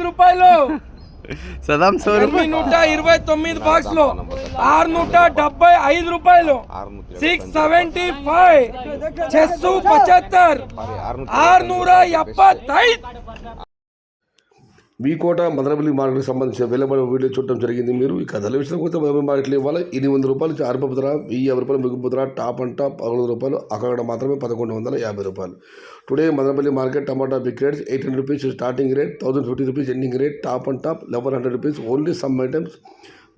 రూపాయలు Saddam 929 box లో 675 రూపాయలు 675 675 వీకోట మదనపల్లి మార్కెట్కి సంబంధించిన వెలువడ వీడియో చూడటం జరిగింది. మీరు ఈ కథల విషయం కొత్త మదనపల్లి మార్కెట్లో ఇవ్వాలి 800 రూపాయలు ఆరంభపు ధర, 1050 రూపాయలు ముగింపు ధర, టాప్ అండ్ టాప్ 1100 రూపాయలు, అక్కడ మాత్రమే 1150 రూపాయలు. Today Madanapalle market tomato big rates 800 rupees starting rate, 1050 rupees ending rate, top and top 1100 rupees, only some items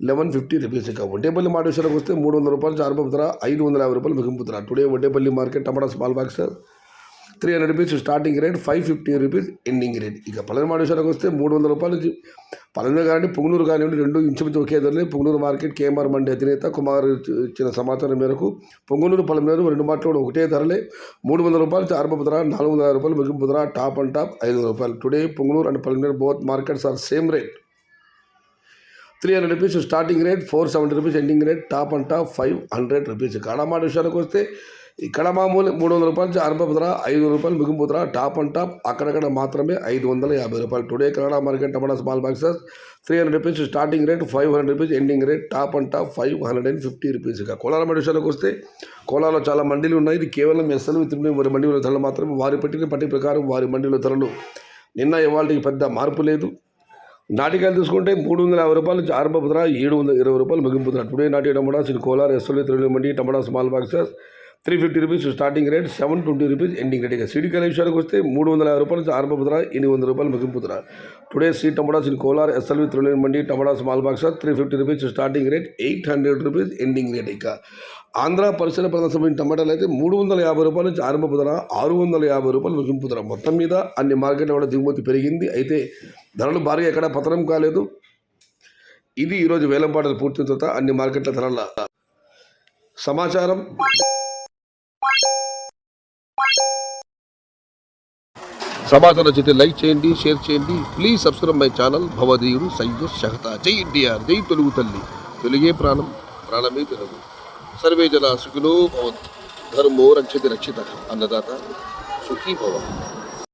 1150 rupees. ఇక వడ్డేపల్లి మార్కెట్ విషయానికి వస్తే 300 రూపాయలు ఆరంభపు ధర, 550 రూపాయలు ముగింపు ధర. టుడే వడ్డేపల్లి మార్కెట్ టమాటా small box 300 rupees starting rate, 550 rupees ending rate. ఇక పల్లెమాడ విషయానికి వస్తే 300 రూపాయలు పల్లెనూరు కానివ్వండి పొంగనూరు కానివ్వండి రెండు ఇంచుమించు ఒకే ధరలే. పొంగనూరు మార్కెట్ కేఎంఆర్ మండి అధినేత కుమార్ ఇచ్చిన సమాచారం మేరకు పొంగనూరు పల్లెమూరు రెండు మార్కెట్లు కూడా ఒకటే ధరలే. 300 రూపాయలు ఆరంభపు ధర, 450 రూపాయలు ముగింపు ధర, టాప్ అండ్ టాప్ 500 రూపాయలు. Today Punganur and Pallemuru both markets are same rate. 300 rupees starting rate, 470 rupees ending rate, top and top 500 rupees. కడమాట విషయానికి వస్తే ఇక్కడ మామూలు 300 రూపాయలు ఆరంభపు ధర, 500 రూపాయలు ముగింపు ధర, టాప్ అండ్ టాప్ అక్కడక్కడ మాత్రమే 550 రూపాయలు. Today Kannada market tomato small boxes 300 rupees starting rate, 500 rupees ending rate, top and top 550 rupees. ఇక కోలార మండి విషయానికి వస్తే కోలాలో చాలా మండీలు ఉన్నాయి. ఇది కేవలం ఎస్ఎల్ విత్ వారి మండీల ధరలు మాత్రమే. వారి పెట్టిన పట్టి ప్రకారం వారి మండీల ధరలు నిన్న ఇవాళకి పెద్ద మార్పు లేదు. నాటికాయలు తీసుకుంటే 350 రూపాయలు ఆరంభపు ధర, 720 రూపాయలు ముగింపు ధర. టుడే నాటి tomatoes in Kolar SL with mandi tomato small boxes 350 rupees starting rate, 720 rupees ending rate. ఇక సీడికాయల విషయానికి వస్తే 350 రూపాయలు ఆరంభపు ధర, 800 రూపాయలు ముగింపు ధర. Today seed tomatoes in Kolar SL with mandi tomato small box 350 rupees starting rate, 800 rupees ending rate. ఇక ఆంధ్ర పరిసర ప్రాంత టమాటాలు అయితే 350 రూపాయల నుంచి ఆరంభపు ధర, 650 రూపాయలు ముగింపు ధర. మొత్తం మీద అన్ని మార్కెట్లో కూడా దిగుమతి పెరిగింది. అయితే ధరలు భారీగా ఎక్కడ పతనం కాలేదు. ఇది ఈరోజు వేలంపాటలు పూర్తి తర్వాత అన్ని మార్కెట్ల ధరల సమాచారం. సమాచారం నచ్చితే లైక్ చేయండి, షేర్ చేయండి. Please subscribe my channel. భవదీయుడు సయ్యద్ షహతా. జై ఎన్టీఆర్, జై తెలుగు తల్లి, తెలుగే ప్రాణం, ప్రాణమే తెలుగు. సర్వే జన సుఖినో భవంతు. ధర్మో రక్షతి రక్షిత. అన్నదాత సుఖీ భవ.